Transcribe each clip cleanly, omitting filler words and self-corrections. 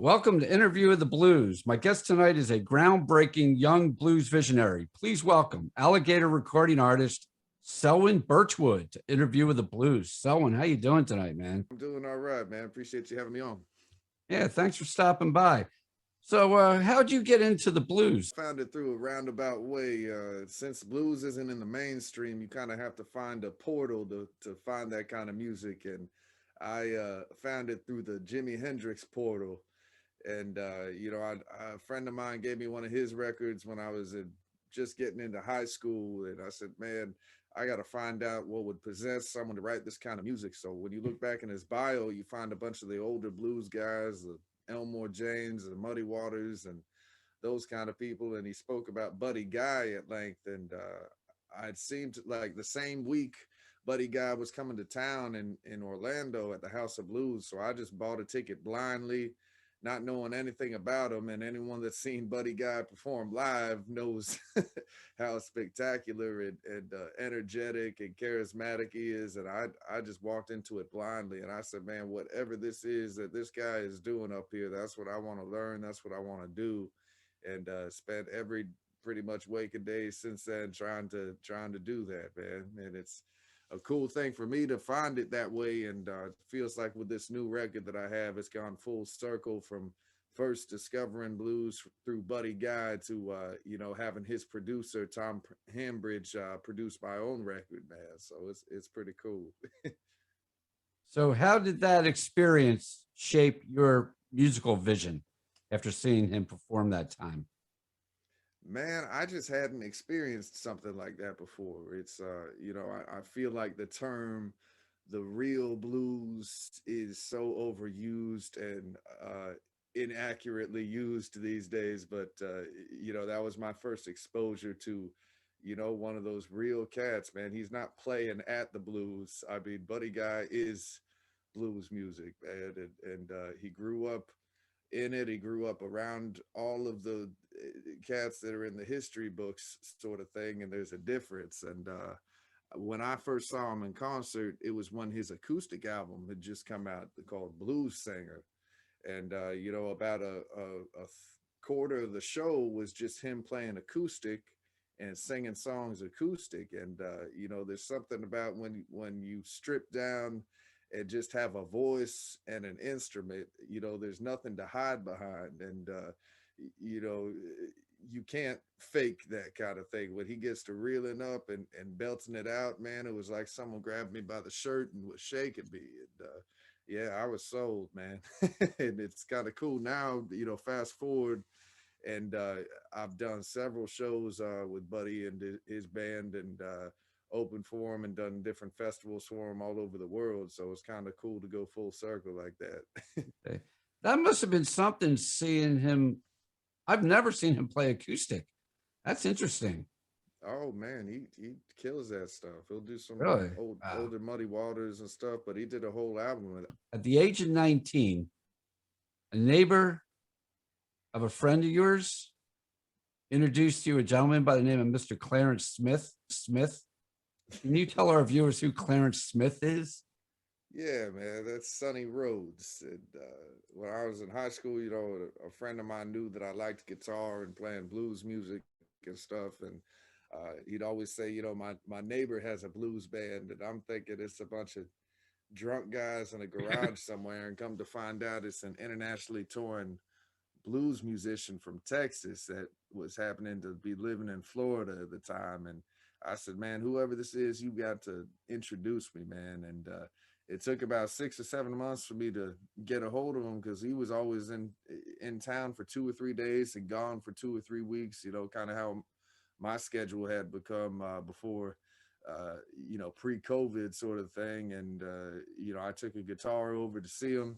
Welcome to Interview of the Blues. My guest tonight is a groundbreaking young blues visionary. Please welcome Alligator Recording Artist Selwyn Birchwood to Interview with the Blues. Selwyn, how you doing tonight, man? I'm doing all right, man. Appreciate you having me on. Yeah, thanks for stopping by. So, how'd you get into the blues? Found it through a roundabout way. Since blues isn't in the mainstream, you kind of have to find a portal to find that kind of music. And I found it through the Jimi Hendrix portal. And, a friend of mine gave me one of his records when I was just getting into high school. And I said, man, I got to find out what would possess someone to write this kind of music. So when you look back in his bio, you find a bunch of the older blues guys, the Elmore James, the Muddy Waters, and those kind of people. And he spoke about Buddy Guy at length. And I'd seemed like the same week Buddy Guy was coming to town in Orlando at the House of Blues. So I just bought a ticket blindly, not knowing anything about him. And anyone that's seen Buddy Guy perform live knows how spectacular and energetic and charismatic he is. And I just walked into it blindly. And I said, man, whatever this is that this guy is doing up here, that's what I want to learn. That's what I want to do. And spent every pretty much waking day since then trying to do that, man. And it's a cool thing for me to find it that way. And it feels like with this new record that I have, it's gone full circle from first discovering blues through Buddy Guy to having his producer Tom Hambridge produce my own record, man. So it's pretty cool. So, how did that experience shape your musical vision after seeing him perform that time? Man, I just hadn't experienced something like that before. It's I feel like the term the real blues is so overused and inaccurately used these days. But that was my first exposure to, one of those real cats, man. He's not playing at the blues. I mean, Buddy Guy is blues music, man. And he grew up in it. He grew up around all of the cats that are in the history books, sort of thing. And there's a difference. And when I first saw him in concert, it was when his acoustic album had just come out called Blues Singer. And, about a quarter of the show was just him playing acoustic and singing songs acoustic. And, there's something about when you strip down and just have a voice and an instrument, there's nothing to hide behind. And, you know, you can't fake that kind of thing. When he gets to reeling up and belting it out, man, it was like someone grabbed me by the shirt and was shaking me. And, yeah, I was sold, man. And it's kind of cool now, fast forward. And I've done several shows with Buddy and his band, and opened for him and done different festivals for him all over the world. So it's kind of cool to go full circle like that. Okay. That must have been something seeing him. I've never seen him play acoustic. That's interesting. Oh man, he kills that stuff. He'll do some Really? older Muddy Waters and stuff, but he did a whole album with it. At the age of 19, a neighbor of a friend of yours introduced you a gentleman by the name of Mr. Clarence Smith. Can you tell our viewers who Clarence Smith is? Yeah, man, that's Sonny Rhodes. And when I was in high school, a friend of mine knew that I liked guitar and playing blues music and stuff. And he'd always say, my neighbor has a blues band, and I'm thinking it's a bunch of drunk guys in a garage somewhere. And come to find out, it's an internationally touring blues musician from Texas that was happening to be living in Florida at the time. And I said, man, whoever this is, you got to introduce me, man. And it took about 6 or 7 months for me to get a hold of him, because he was always in town for 2 or 3 days and gone for 2 or 3 weeks, kind of how my schedule had become before, pre-COVID sort of thing. And, I took a guitar over to see him,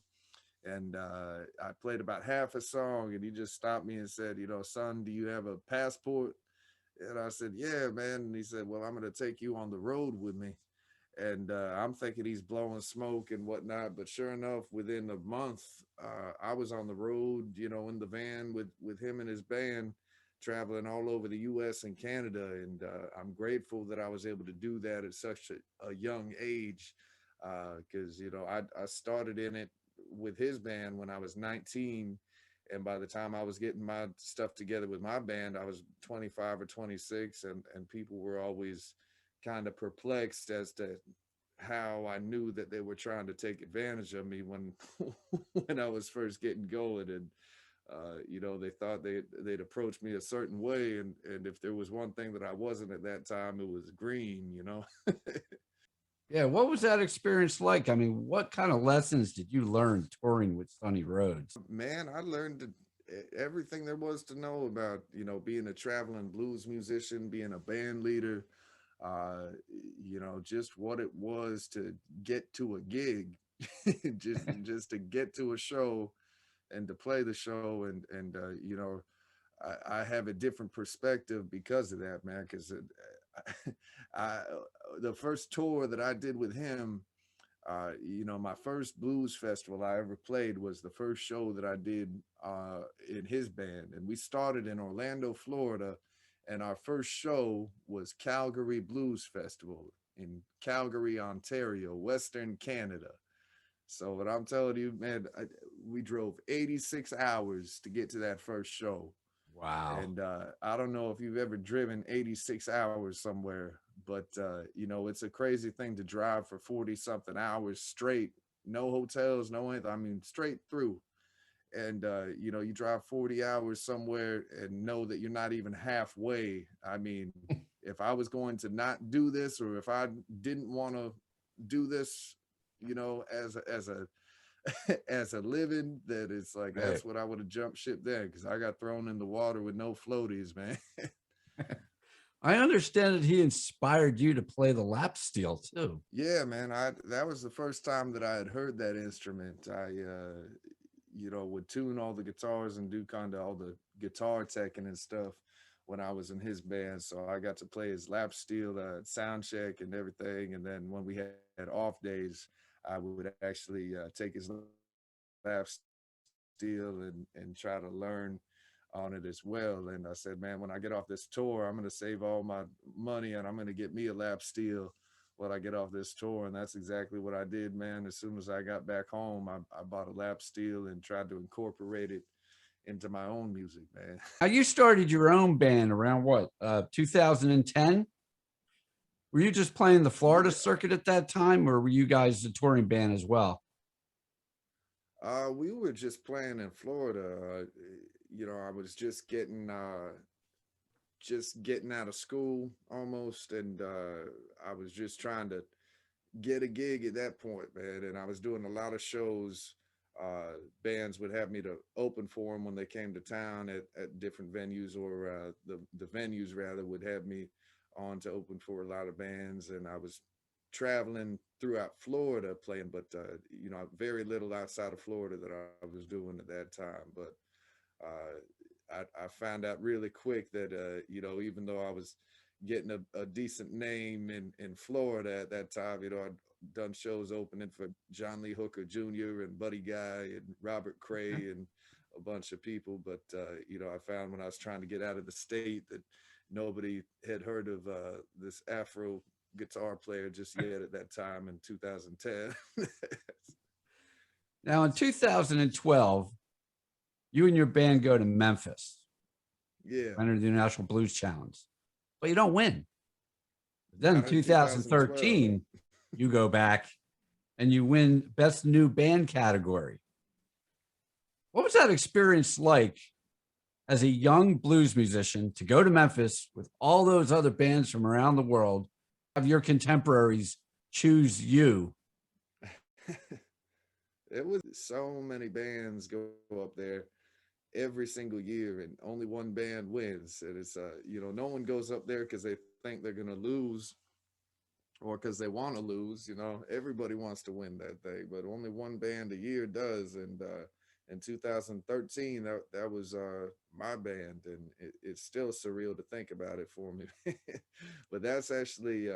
and I played about half a song, and he just stopped me and said, son, do you have a passport? And I said, yeah, man. And he said, well, I'm going to take you on the road with me. And I'm thinking he's blowing smoke and whatnot. But sure enough, within a month, I was on the road, in the van with him and his band, traveling all over the U.S. and Canada. And I'm grateful that I was able to do that at such a young age, because, I started in it with his band when I was 19. And by the time I was getting my stuff together with my band, I was 25 or 26, and people were always kind of perplexed as to how I knew that they were trying to take advantage of me when when I was first getting going. And you know, they thought they'd approach me a certain way, and if there was one thing that I wasn't at that time, it was green, you know. Yeah, what was that experience like? I mean, what kind of lessons did you learn touring with Sonny Rhodes? Man, I learned everything there was to know about, you know, being a traveling blues musician, being a band leader, uh, you know, just what it was to get to a gig, just to get to a show and to play the show. And you know, I have a different perspective because of that, man. Because I, the first tour that I did with him, you know, my first blues festival I ever played was the first show that I did in his band. And we started in Orlando, Florida, and our first show was Calgary Blues Festival in Calgary, Ontario, Western Canada. So what I'm telling you, man, we drove 86 hours to get to that first show. Wow. And I don't know if you've ever driven 86 hours somewhere, but you know, it's a crazy thing to drive for 40 something hours straight, no hotels, no anything. I mean, straight through. And you know, you drive 40 hours somewhere and know that you're not even halfway. I mean, if I was going to not do this, or if I didn't want to do this, you know, as a as a living, that it's like Right. that's what I would have jumped ship there, because I got thrown in the water with no floaties, man. I understand that he inspired you to play the lap steel too. Yeah, man. I That was the first time that I had heard that instrument. I you know, would tune all the guitars and do kind of all the guitar teching and stuff when I was in his band. So I got to play his lap steel sound check and everything. And then when we had off days, I would actually take his lap steel and try to learn on it as well. And I said, man, when I get off this tour, I'm going to save all my money and I'm going to get me a lap steel when I get off this tour. And that's exactly what I did, man. As soon as I got back home, I bought a lap steel and tried to incorporate it into my own music, man. Now you started your own band around what, 2010? Were you just playing the Florida Yeah. circuit at that time, or were you guys a touring band as well? We were just playing in Florida. You know, I was just getting out of school almost, and I was just trying to get a gig at that point, man. And I was doing a lot of shows. Bands would have me to open for them when they came to town at different venues, or the venues rather would have me on to open for a lot of bands. And I was traveling throughout Florida playing, but you know, very little outside of Florida that I was doing at that time. But I found out really quick that you know, even though I was getting a decent name in Florida at that time, you know, I'd done shows opening for John Lee Hooker Jr. and Buddy Guy and Robert Cray and a bunch of people. But you know, I found when I was trying to get out of the state that nobody had heard of this Afro guitar player just yet at that time in 2010. Now in 2012, you and your band go to Memphis, Yeah, enter the National Blues Challenge, but you don't win. Then in not in 2012. 2013, you go back and you win Best New Band category. What was that experience like as a young blues musician to go to Memphis with all those other bands from around the world, have your contemporaries choose you? It was so many bands go up there every single year, and only one band wins. And it's you know, no one goes up there because they think they're gonna lose or because they want to lose. You know, everybody wants to win that thing, but only one band a year does. And in 2013, that was my band, and it's still surreal to think about it for me. But that's actually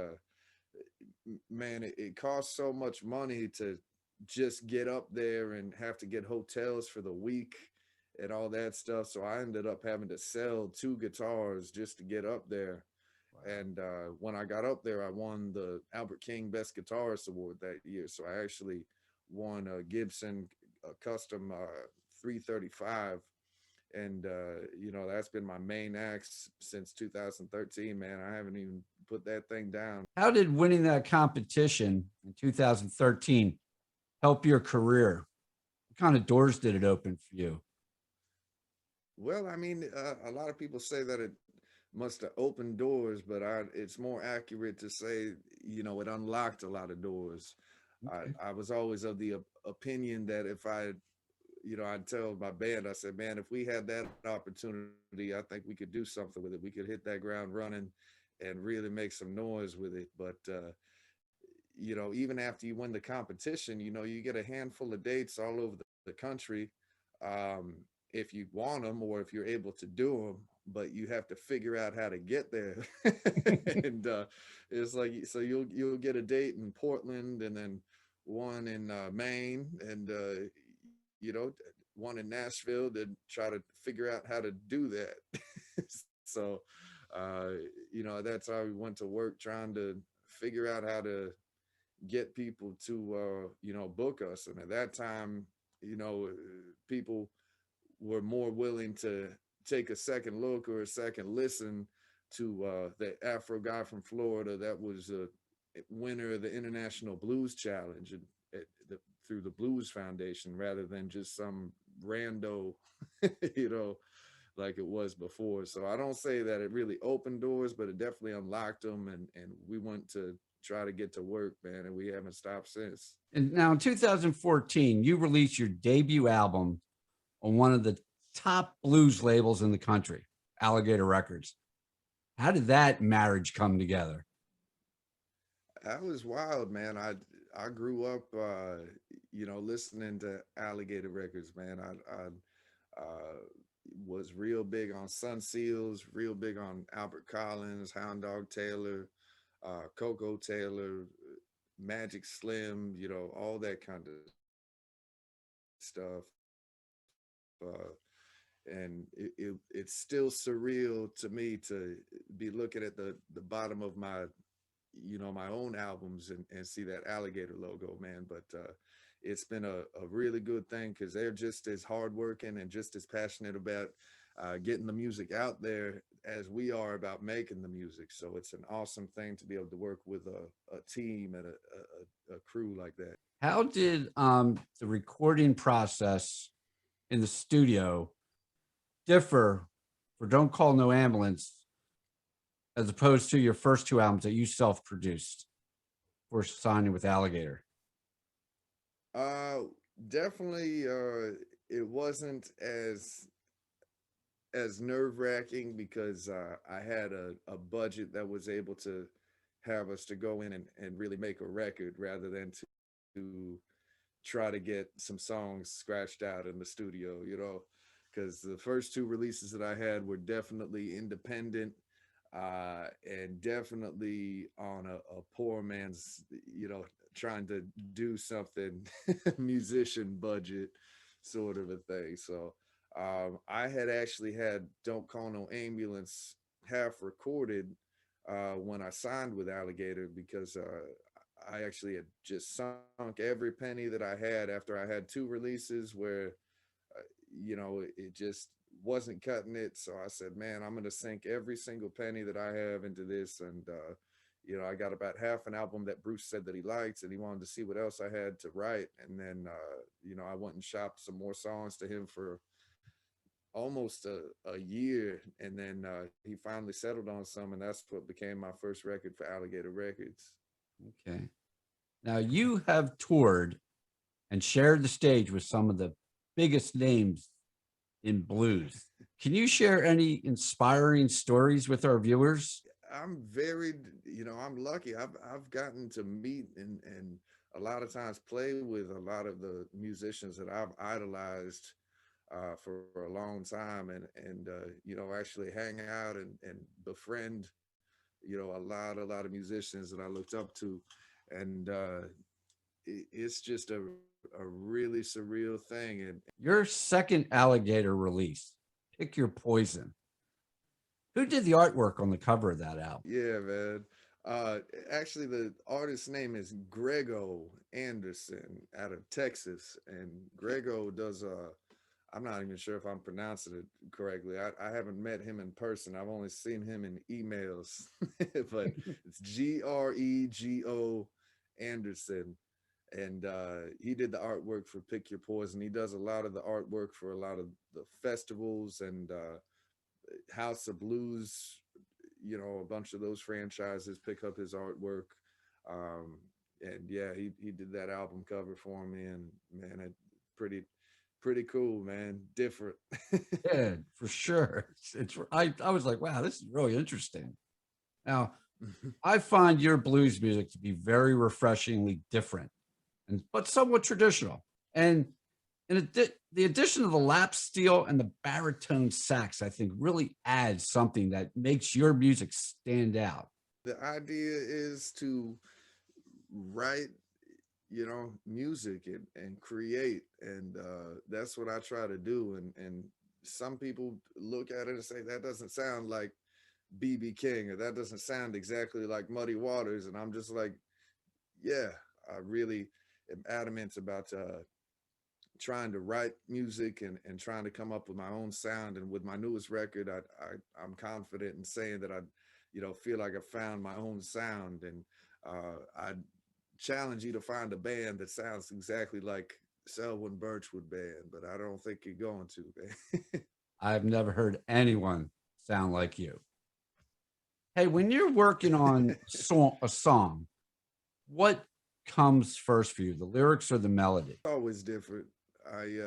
man, it costs so much money to just get up there and have to get hotels for the week and all that stuff. So I ended up having to sell two guitars just to get up there. Wow. And when I got up there, I won the Albert King Best Guitarist Award that year. So I actually won a Gibson custom 335 And you know, that's been my main act since 2013, man. I haven't even put that thing down. How did winning that competition in 2013 help your career? What kind of doors did it open for you? Well, I mean, a lot of people say that it must have opened doors, but it's more accurate to say, you know, it unlocked a lot of doors. Okay. I was always of the opinion that if I, you know, I'd tell my band, I said, man, if we had that opportunity, I think we could do something with it. We could hit that ground running and really make some noise with it. But, you know, even after you win the competition, you know, you get a handful of dates all over the country. Um, if you want them or if you're able to do them, but you have to figure out how to get there. And it's like, so you'll get a date in Portland and then one in Maine and you know, one in Nashville to try to figure out how to do that. So uh, you know, that's how we went to work trying to figure out how to get people to you know, book us. And at that time, you know, people were more willing to take a second look or a second listen to the Afro guy from Florida that was a winner of the International Blues Challenge and through the Blues Foundation rather than just some rando, you know, like it was before. So I don't say that it really opened doors, but it definitely unlocked them. And we went to try to get to work, man, and we haven't stopped since. And now in 2014, you released your debut album on one of the top blues labels in the country, Alligator Records. How did that marriage come together? That was wild, man. I grew up, you know, listening to Alligator Records, man. I was real big on Sun Seals, real big on Albert Collins, Hound Dog Taylor, Coco Taylor, Magic Slim, you know, all that kind of stuff. And it's still surreal to me to be looking at the bottom of my, you know, my own albums and see that alligator logo, man. But it's been a really good thing because they're just as hardworking and just as passionate about getting the music out there as we are about making the music. So it's an awesome thing to be able to work with a team and a crew like that. How did the recording process in the studio differ for Don't Call No Ambulance as opposed to your first two albums that you self-produced for signing with Alligator? Uh, definitely, it wasn't as nerve-wracking because I had a budget that was able to have us to go in and really make a record rather than to try to get some songs scratched out in the studio, you know, because the first two releases that I had were definitely independent and definitely on a poor man's, you know, trying to do something musician budget sort of a thing. So I had actually had Don't Call No Ambulance half recorded when I signed with Alligator because I actually had just sunk every penny that I had after I had two releases where, you know, it just wasn't cutting it. So I said, man, I'm going to sink every single penny that I have into this. And, you know, I got about half an album that Bruce said that he liked and he wanted to see what else I had to write. And then, you know, I went and shopped some more songs to him for almost a year. And then he finally settled on some. And that's what became my first record for Alligator Records. Okay. Now you have toured and shared the stage with some of the biggest names in blues. Can you share any inspiring stories with our viewers? I'm very, you know, I'm lucky. I've gotten to meet and a lot of times play with a lot of the musicians that I've idolized for a long time, and you know, actually hang out and befriend, you know, a lot of musicians that I looked up to, and it's just a really surreal thing. And Your second Alligator release, Pick Your Poison. Who did the artwork on the cover of that album? yeah, man. Uh, Actually, the artist's name is Grego Anderson out of Texas, and Grego does I'm not even sure if I'm pronouncing it correctly. I haven't met him in person. I've only seen him in emails, but it's Grego Anderson. And he did the artwork for Pick Your Poison. He does a lot of the artwork for a lot of the festivals and House of Blues. You know, a bunch of those franchises pick up his artwork. Um, and yeah, he did that album cover for me, and man, it pretty pretty cool, man. Different. Yeah, for sure. I was like, wow, this is really interesting. Now, I find your blues music to be very refreshingly different and but somewhat traditional. And the addition of the lap steel and the baritone sax, I think, really adds something that makes your music stand out. The idea is to write, you know, music and create, and that's what I try to do. And some people look at it and say that doesn't sound like BB King, or that doesn't sound exactly like Muddy Waters, and I'm just like, yeah, I really am adamant about trying to write music and trying to come up with my own sound. And with my newest record, I'm confident in saying that I, you know, feel like I found my own sound. And I challenge you to find a band that sounds exactly like Selwyn Birchwood band, but I don't think you're going to, man. I've never heard anyone sound like you. Hey, when you're working on a song, what comes first for you, the lyrics or the melody? Always different. I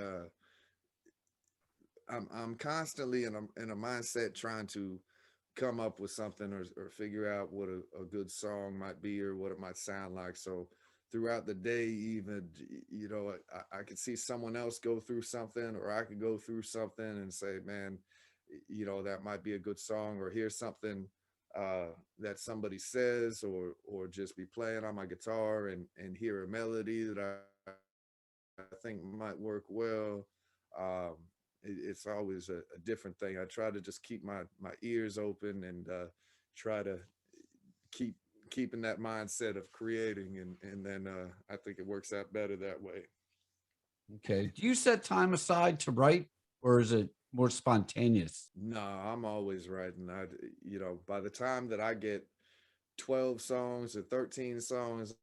I'm constantly in a mindset trying to come up with something, or figure out what a good song might be or what it might sound like. So throughout the day, even, you know, I could see someone else go through something, or I could go through something and say, man, you know, that might be a good song, or hear something that somebody says, or just be playing on my guitar and hear a melody that I think might work well. Um, it's always a different thing. I try to just keep my ears open, and try to keep keeping that mindset of creating, and then I think it works out better that way. Okay. Do you set time aside to write or is it more spontaneous? No, I'm always writing. You know, by the time that I get 12 songs or 13 songs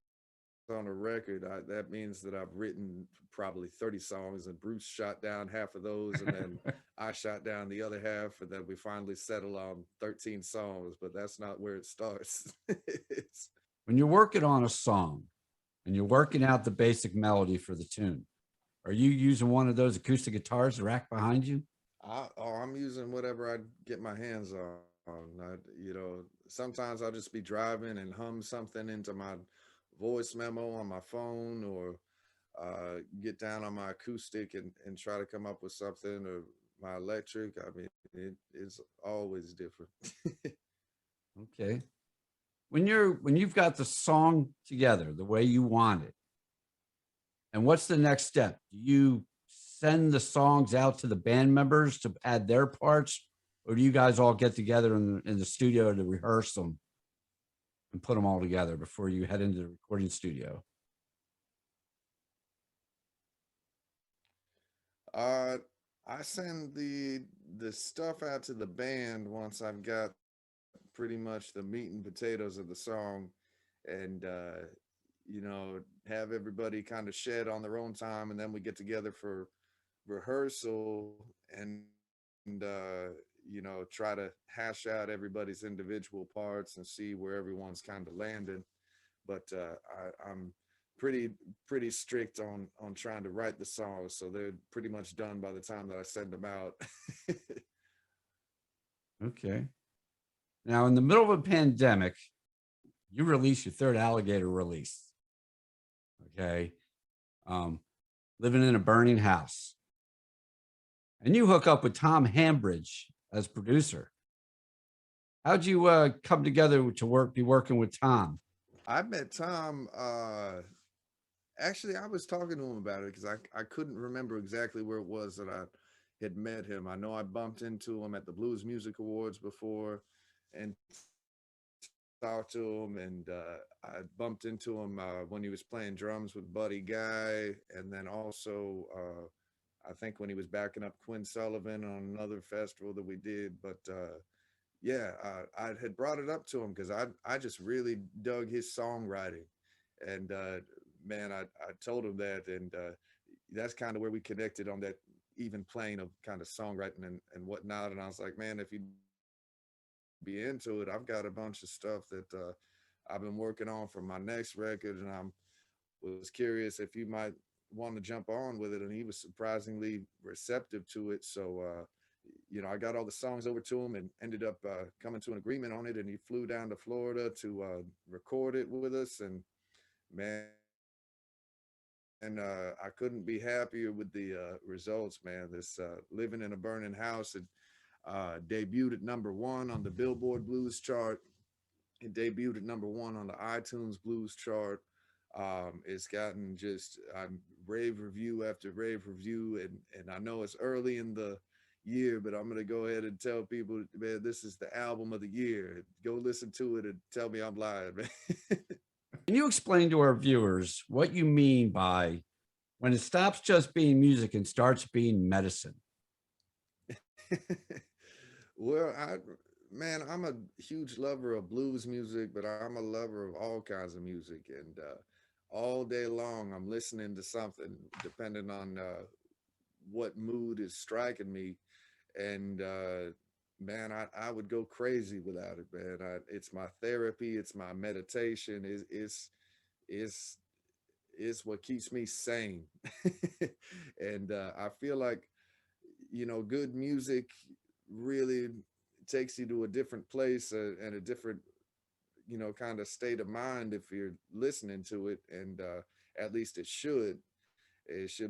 on a record, that means that I've written probably 30 songs, and Bruce shot down half of those, and then I shot down the other half, and then we finally settle on 13 songs, but that's not where it starts. When you're working on a song and you're working out the basic melody for the tune, are you using one of those acoustic guitars rack behind you? I'm using whatever I get my hands on. You know, sometimes I'll just be driving and hum something into my voice memo on my phone, or get down on my acoustic and try to come up with something, or my electric. I mean, it's always different. Okay. When you've got the song together the way you want it, and what's the next step? Do you send the songs out to the band members to add their parts, or do you guys all get together in the studio to rehearse them and put them all together before you head into the recording studio? uh, I send the stuff out to the band once I've got pretty much the meat and potatoes of the song, and you know, have everybody kind of shed on their own time, and then we get together for rehearsal, and you know, try to hash out everybody's individual parts and see where everyone's kind of landing. But I'm pretty strict on trying to write the songs, so they're pretty much done by the time that I send them out. Okay. Now, in the middle of a pandemic, you release your third Alligator release. Okay. Um, living in a burning house. And you hook up with Tom Hambridge as producer. How'd you come together to be working with Tom? I met Tom. Actually, I was talking to him about it because I couldn't remember exactly where it was that I had met him. I know I bumped into him at the Blues Music Awards before and talked to him, and I bumped into him when he was playing drums with Buddy Guy, and then also I think when he was backing up Quinn Sullivan on another festival that we did. But yeah, I had brought it up to him because I just really dug his songwriting, and man, I told him that, and that's kind of where we connected on that even plane of kind of songwriting and whatnot. And I was like, man, if you'd be into it, I've got a bunch of stuff that I've been working on for my next record, and I'm was curious if you might want to jump on with it. And he was surprisingly receptive to it. So you know, I got all the songs over to him and ended up coming to an agreement on it. And he flew down to Florida to record it with us. And man, and I couldn't be happier with the results, man. This Living in a Burning House, it debuted at #1 on the Billboard Blues chart. It debuted at #1 on the iTunes Blues chart. It's gotten just rave review after rave review, and I know it's early in the year, but I'm gonna go ahead and tell people, man, this is the album of the year. Go listen to it and tell me I'm lying, man. Can you explain to our viewers what you mean by when it stops just being music and starts being medicine? Well, man, I'm a huge lover of blues music, but I'm a lover of all kinds of music, and all day long I'm listening to something depending on what mood is striking me. And man, I would go crazy without it, man. It's my therapy, it's my meditation, it's it's what keeps me sane. And I feel like, you know, good music really takes you to a different place and a different, you know, kind of state of mind if you're listening to it. And at least it should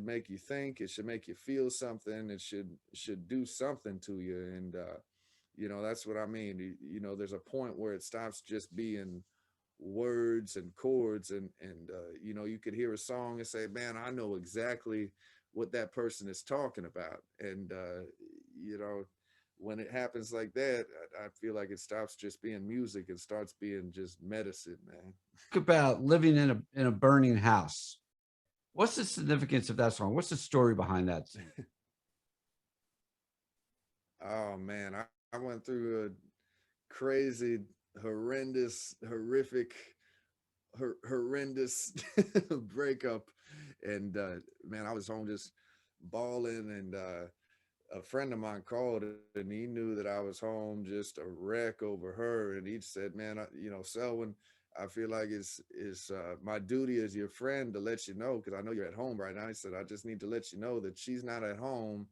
make you think, it should make you feel something, it should do something to you. And you know, that's what I mean. You know, there's a point where it stops just being words and chords, and you know, you could hear a song and say, man, I know exactly what that person is talking about. And you know, when it happens like that, I feel like it stops just being music and starts being just medicine, man. Talk about living in a burning house. What's the significance of that song? What's the story behind that? Oh man, I went through a crazy, horrendous, horrific, horrendous breakup, and man, I was home just bawling, and a friend of mine called, and he knew that I was home just a wreck over her, and he said, man, you know, Selwyn, I feel like it's my duty as your friend to let you know, because I know you're at home right now. He said, I just need to let you know that she's not at home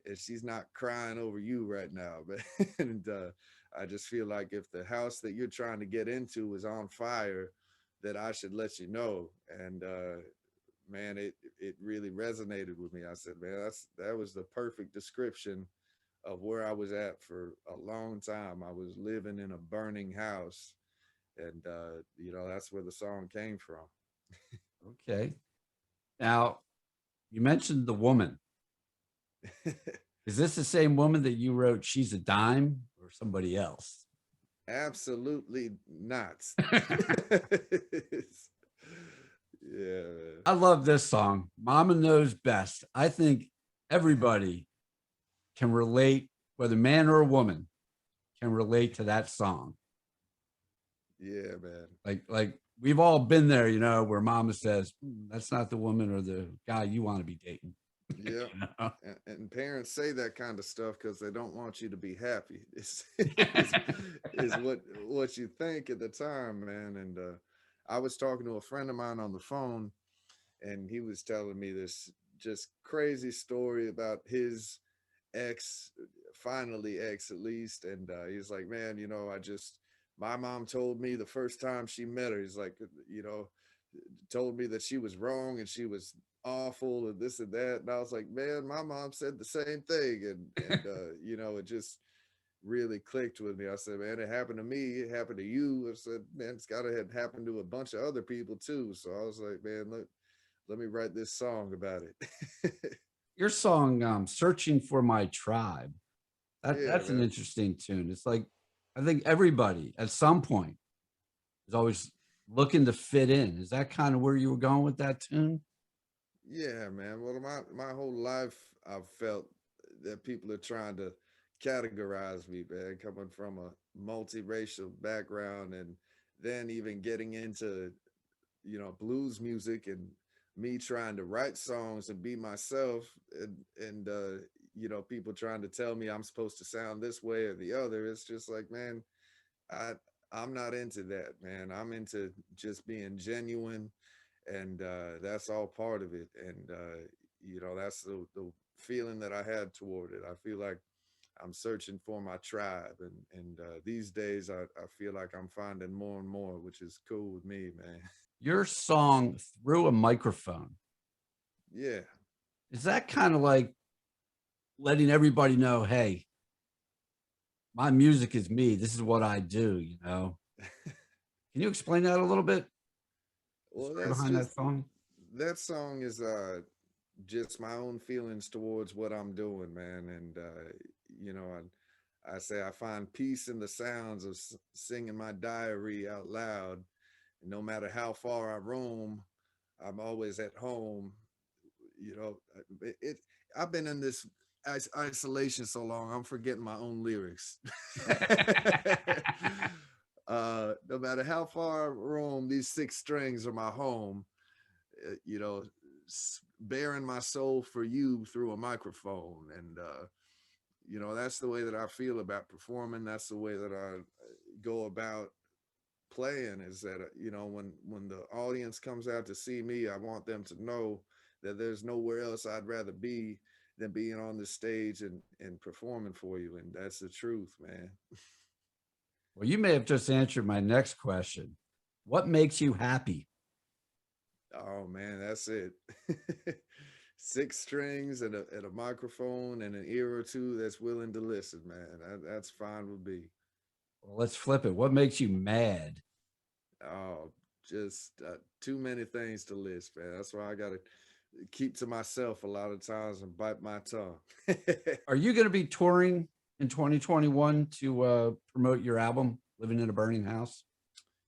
and she's not crying over you right now. But and I just feel like if the house that you're trying to get into is on fire, that I should let you know. And man, it really resonated with me. I said, man, that was the perfect description of where I was at for a long time. I was living in a burning house, and you know, that's where the song came from. Okay. Now, you mentioned the woman. Is this the same woman that you wrote She's a Dime or somebody else? Absolutely not. Yeah, man. I love this song. Mama Knows Best. I think everybody can relate, whether man or woman, can relate to that song. Yeah, man. Like we've all been there, you know, where mama says, that's not the woman or the guy you want to be dating. Yeah. You know? And parents say that kind of stuff because they don't want you to be happy. Is what you think at the time, man. And I was talking to a friend of mine on the phone, and he was telling me this just crazy story about his ex, finally ex at least. And he's like, man, you know, my mom told me the first time she met her, he's like, you know, told me that she was wrong and she was awful and this and that. And I was like, man, my mom said the same thing. And you know, it just really clicked with me. I said, man, it happened to me. It happened to you. I said, man, it's got to have happened to a bunch of other people too. So I was like, man, let me write this song about it. Your song, Searching for My Tribe, Yeah, that's an man. interesting tune. It's like, I think everybody at some point is always looking to fit in. Is that kind of where you were going with that tune? Yeah, man. Well, my whole life, I've felt that people are trying to categorize me, man, coming from a multiracial background, and then even getting into, blues music, and me trying to write songs and be myself, and people trying to tell me I'm supposed to sound this way or the other. It's just like, man, I I'm not into that, man. I'm into just being genuine, and that's all part of it. And that's the feeling that I had toward it. I feel like I'm searching for my tribe, and these days I feel like I'm finding more and more, which is cool with me, man. Your song Through a Microphone, Yeah. is that kind of like letting everybody know, hey, my music is me. This is what I do, you know? Can you explain that a little bit? The Well, story that's behind that just song? that song is just my own feelings towards what I'm doing, man. And you know, I say I find peace in the sounds of singing my diary out loud. And no matter how far I roam, I'm always at home. You know, I've been in this isolation so long, I'm forgetting my own lyrics. No matter how far I roam, these six strings are my home. You know, bearing my soul for you through a microphone, and that's the way that I feel about performing. That's the way that I go about playing. Is that when the audience comes out to see me, I want them to know that there's nowhere else I'd rather be than being on the stage and performing for you, and that's the truth, man. Well, you may have just answered my next question. What makes you happy? Oh man, that's it. Six strings and a microphone and an ear or two that's willing to listen, man. That's fine with me. Well, let's flip it. What makes you mad? Oh, just too many things to list, man. That's why I gotta keep to myself a lot of times and bite my tongue. Are you going to be touring in 2021 to promote your album, Living in a Burning House?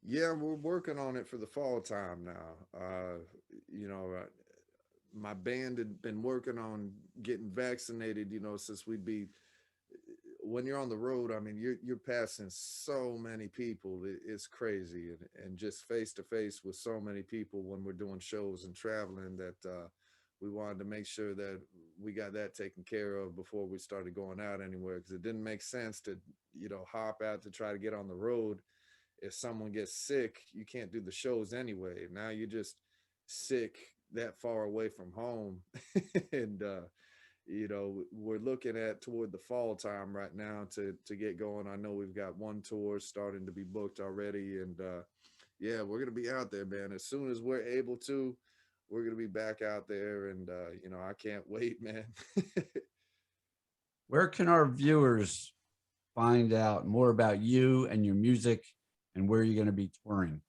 Yeah, we're working on it for the fall time now. You know, uh, my band had been working on getting vaccinated. Since we'd be when you're on the road, I mean, you're passing so many people. It's crazy, and just face to face with so many people when we're doing shows and traveling, that we wanted to make sure that we got that taken care of before we started going out anywhere, because it didn't make sense to hop out to try to get on the road. If someone gets sick, you can't do the shows anyway. Now you're just sick that far away from home, and we're looking at toward the fall time right now to get going. I know we've got one tour starting to be booked already, and yeah, we're gonna be out there, man. As soon as we're able to, we're gonna be back out there, and I can't wait, man. Where can our viewers find out more about you and your music and where you're going to be touring?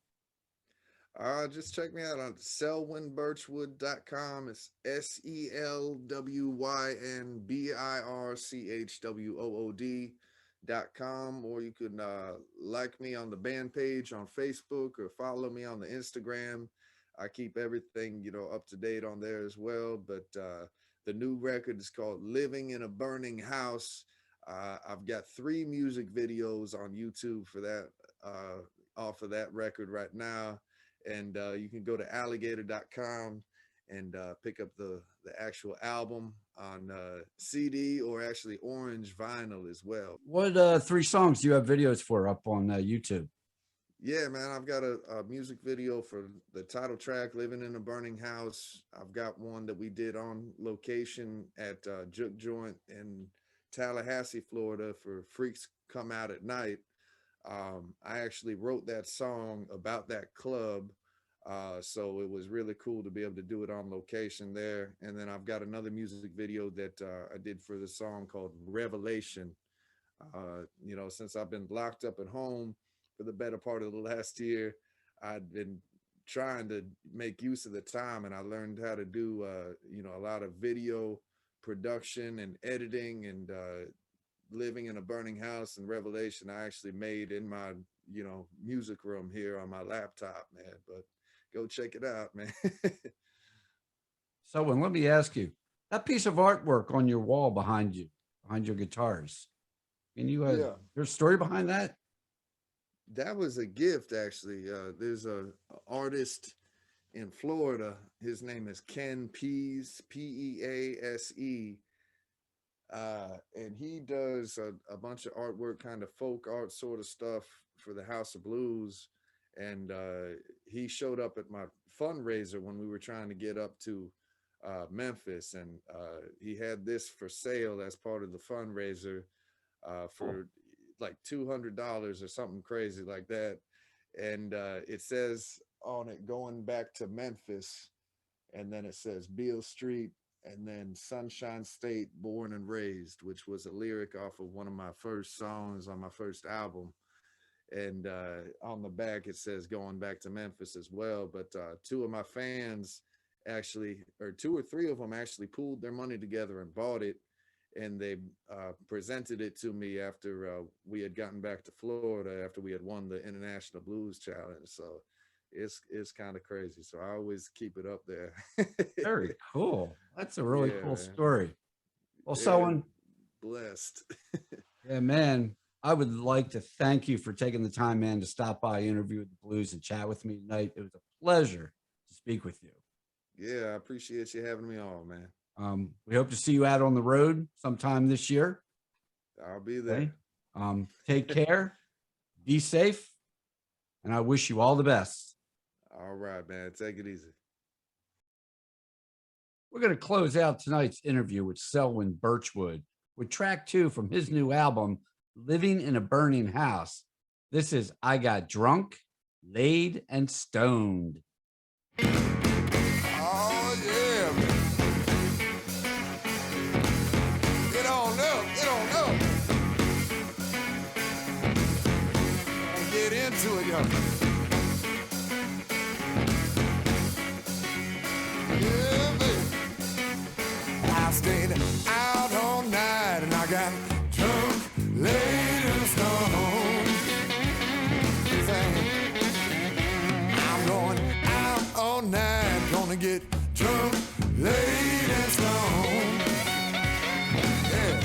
Just check me out on selwynbirchwood.com. It's SELWYNBIRCHWOOD.com, or you can like me on the band page on Facebook or follow me on the Instagram. I keep everything up to date on there as well. But the new record is called Living in a Burning House. I've got 3 music videos on YouTube for that, off of that record right now. And you can go to alligator.com and pick up the actual album on CD, or actually orange vinyl as well. What 3 songs do you have videos for up on YouTube? Yeah, man, I've got a music video for the title track, Living in a Burning House. I've got one that we did on location at Juke Joint in Tallahassee, Florida, for Freaks Come Out at Night. I actually wrote that song about that club. So it was really cool to be able to do it on location there. And then I've got another music video that I did for the song called Revelation. Since I've been locked up at home for the better part of the last year, I'd been trying to make use of the time, and I learned how to do, a lot of video production and editing, and Living in a Burning House and Revelation I actually made in my music room here on my laptop, man. But go check it out, man. So, let me ask you, that piece of artwork on your wall behind you, behind your guitars, can you, Yeah, there's a story behind that? that was a gift actually. There's a artist in Florida. His name is Ken Pease, Pease, and he does a bunch of artwork, kind of folk art sort of stuff for the House of Blues. And he showed up at my fundraiser when we were trying to get up to Memphis, and he had this for sale as part of the fundraiser for like $200 or something crazy like that. And it says on it, going back to Memphis, and then it says Beale Street, and then Sunshine State, born and raised, which was a lyric off of one of my first songs on my first album. And on the back it says going back to Memphis as well. But two of my fans actually, or two or three of them actually pooled their money together and bought it, and they presented it to me after we had gotten back to Florida, after we had won the International Blues Challenge. So it's kind of crazy. So I always keep it up there. Very cool. That's a really Yeah, cool man. story. Well, Yeah, Selwyn, blessed. yeah, man, I would like to thank you for taking the time, man, to stop by, interview with the Blues, and chat with me tonight. It was a pleasure to speak with you. Yeah, I appreciate you having me on, man. We hope to see you out on the road sometime this year. I'll be there. Okay? Take care, be safe, and I wish you all the best. All right, man. Take it easy. We're going to close out tonight's interview with Selwyn Birchwood with track 2 from his new album, Living in a Burning House. This is I Got Drunk, Laid, and Stoned. Oh, yeah, man. Get on up, get on up. Get into it, y'all. Yeah, baby. I stayed out all night and I got drunk, laid and stoned. I'm going out all night, gonna get drunk, laid and stoned. Yeah.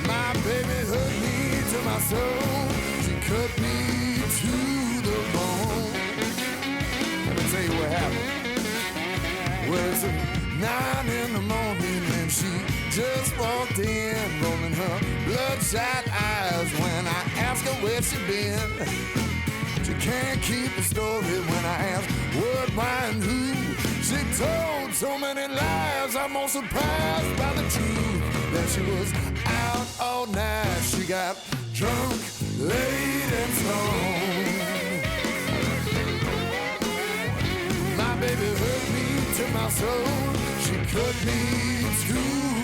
My baby hurt me to my soul. She cut me to the bone. Let me tell you what happened. Well, it's 9 in the morning and she just walked in, rolling her bloodshot eyes when I asked her where she been. She can't keep a story when I ask what, why, and who. She told so many lies, I'm more surprised by the truth that she was out all night. She got drunk, laid, and stoned. My baby hurt me to my soul. She cut me to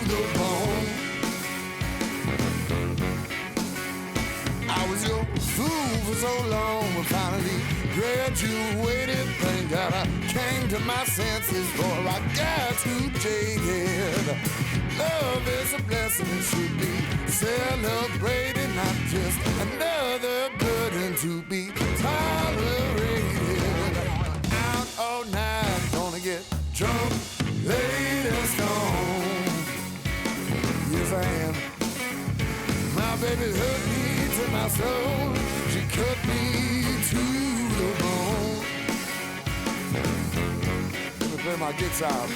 the bone. I was your fool for so long, but finally graduated. Thank God I came to my senses, for I got too jaded. Love is a blessing and should be celebrated, not just another burden to be tolerated. Out all night, gonna get drunk, laid and stoned. Yes, I am. My baby hurt me to my soul. She cut me to the bone. Let me play my guitar.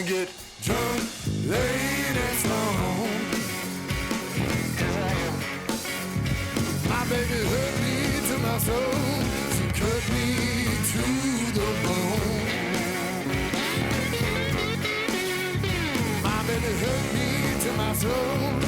Get drunk, laid and stoned. My baby hurt me to my soul. She cut me to the bone. My baby hurt me to my soul.